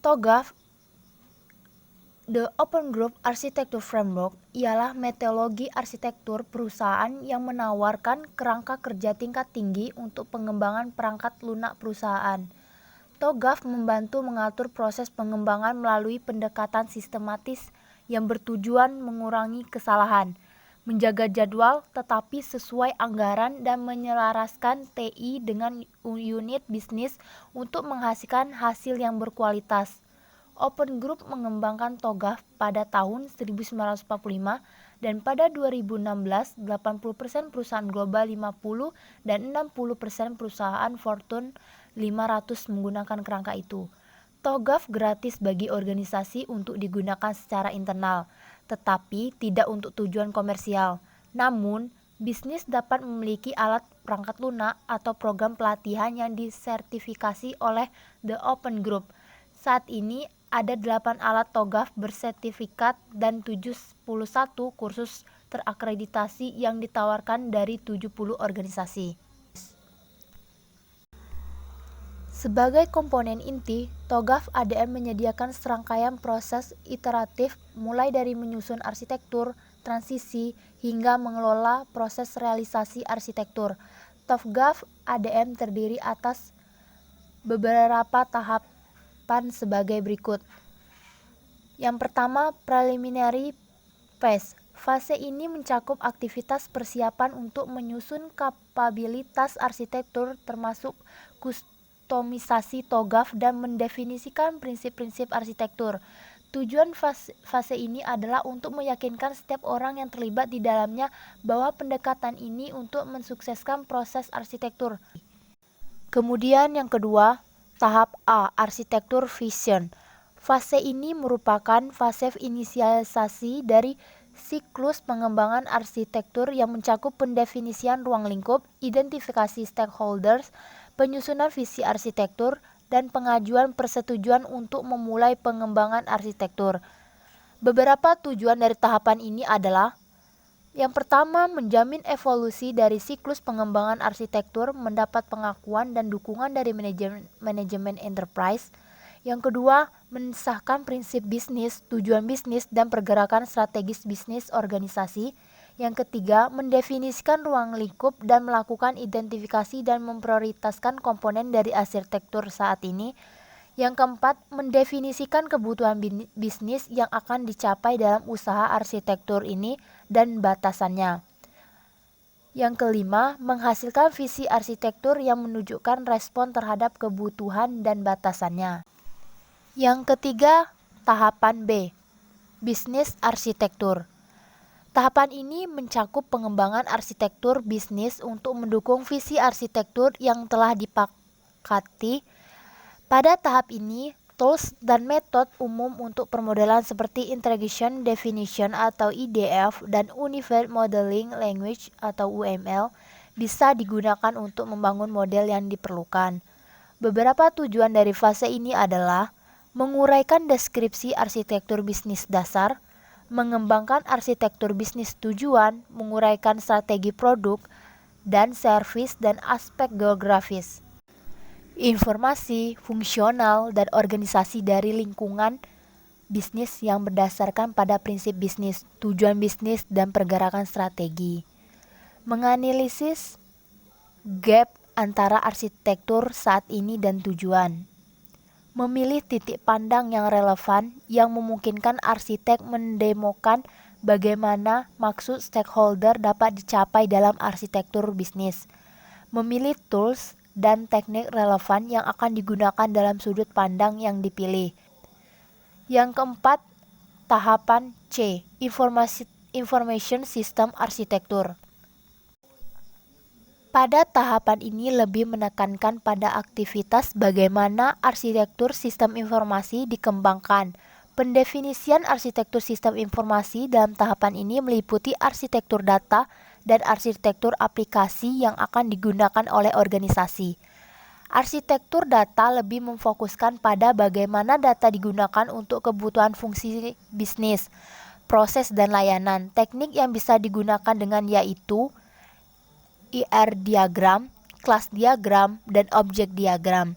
TOGAF, The Open Group Architecture Framework, ialah metodologi arsitektur perusahaan yang menawarkan kerangka kerja tingkat tinggi untuk pengembangan perangkat lunak perusahaan. TOGAF membantu mengatur proses pengembangan melalui pendekatan sistematis yang bertujuan mengurangi kesalahan, menjaga jadwal tetapi sesuai anggaran, dan menyelaraskan TI dengan unit bisnis untuk menghasilkan hasil yang berkualitas. Open Group mengembangkan TOGAF pada tahun 1945 dan pada 2016 80% perusahaan Global 50 dan 60% perusahaan Fortune 500 menggunakan kerangka itu. TOGAF gratis bagi organisasi untuk digunakan secara internal, tetapi tidak untuk tujuan komersial. Namun, bisnis dapat memiliki alat perangkat lunak atau program pelatihan yang disertifikasi oleh The Open Group. Saat ini ada 8 alat TOGAF bersertifikat dan 71 kursus terakreditasi yang ditawarkan dari 70 organisasi. Sebagai komponen inti, TOGAF ADM menyediakan serangkaian proses iteratif mulai dari menyusun arsitektur, transisi, hingga mengelola proses realisasi arsitektur. TOGAF ADM terdiri atas beberapa tahapan sebagai berikut. Yang pertama, preliminary phase. Fase ini mencakup aktivitas persiapan untuk menyusun kapabilitas arsitektur termasuk kustomisasi TOGAF dan mendefinisikan prinsip-prinsip arsitektur. Tujuan fase ini adalah untuk meyakinkan setiap orang yang terlibat di dalamnya bahwa pendekatan ini untuk mensukseskan proses arsitektur. Kemudian yang kedua, tahap A, arsitektur vision. Fase ini merupakan fase inisialisasi dari siklus pengembangan arsitektur yang mencakup pendefinisian ruang lingkup, identifikasi stakeholders, penyusunan visi arsitektur, dan pengajuan persetujuan untuk memulai pengembangan arsitektur. Beberapa tujuan dari tahapan ini adalah: yang pertama, menjamin evolusi dari siklus pengembangan arsitektur mendapat pengakuan dan dukungan dari manajemen enterprise. Yang kedua, mensahkan prinsip bisnis, tujuan bisnis, dan pergerakan strategis bisnis organisasi. Yang ketiga, mendefinisikan ruang lingkup dan melakukan identifikasi dan memprioritaskan komponen dari arsitektur saat ini. Yang keempat, mendefinisikan kebutuhan bisnis yang akan dicapai dalam usaha arsitektur ini dan batasannya. Yang kelima, menghasilkan visi arsitektur yang menunjukkan respon terhadap kebutuhan dan batasannya. Yang ketiga, tahapan B, bisnis arsitektur. Tahapan ini mencakup pengembangan arsitektur bisnis untuk mendukung visi arsitektur yang telah disepakati. Pada tahap ini, tools dan metode umum untuk permodelan seperti Integration Definition atau IDF dan Unified Modeling Language atau UML bisa digunakan untuk membangun model yang diperlukan. Beberapa tujuan dari fase ini adalah menguraikan deskripsi arsitektur bisnis dasar, mengembangkan arsitektur bisnis tujuan, menguraikan strategi produk dan servis dan aspek geografis, informasi, fungsional, dan organisasi dari lingkungan bisnis yang berdasarkan pada prinsip bisnis, tujuan bisnis, dan pergerakan strategi. Menganalisis gap antara arsitektur saat ini dan tujuan. Memilih titik pandang yang relevan yang memungkinkan arsitek mendemokan bagaimana maksud stakeholder dapat dicapai dalam arsitektur bisnis. Memilih tools dan teknik relevan yang akan digunakan dalam sudut pandang yang dipilih. Yang keempat, tahapan C, Information System Arsitektur. Pada tahapan ini lebih menekankan pada aktivitas bagaimana arsitektur sistem informasi dikembangkan. Pendefinisian arsitektur sistem informasi dalam tahapan ini meliputi arsitektur data dan arsitektur aplikasi yang akan digunakan oleh organisasi. Arsitektur data lebih memfokuskan pada bagaimana data digunakan untuk kebutuhan fungsi bisnis, proses, dan layanan. Teknik yang bisa digunakan dengan yaitu IR diagram, class diagram, dan object diagram.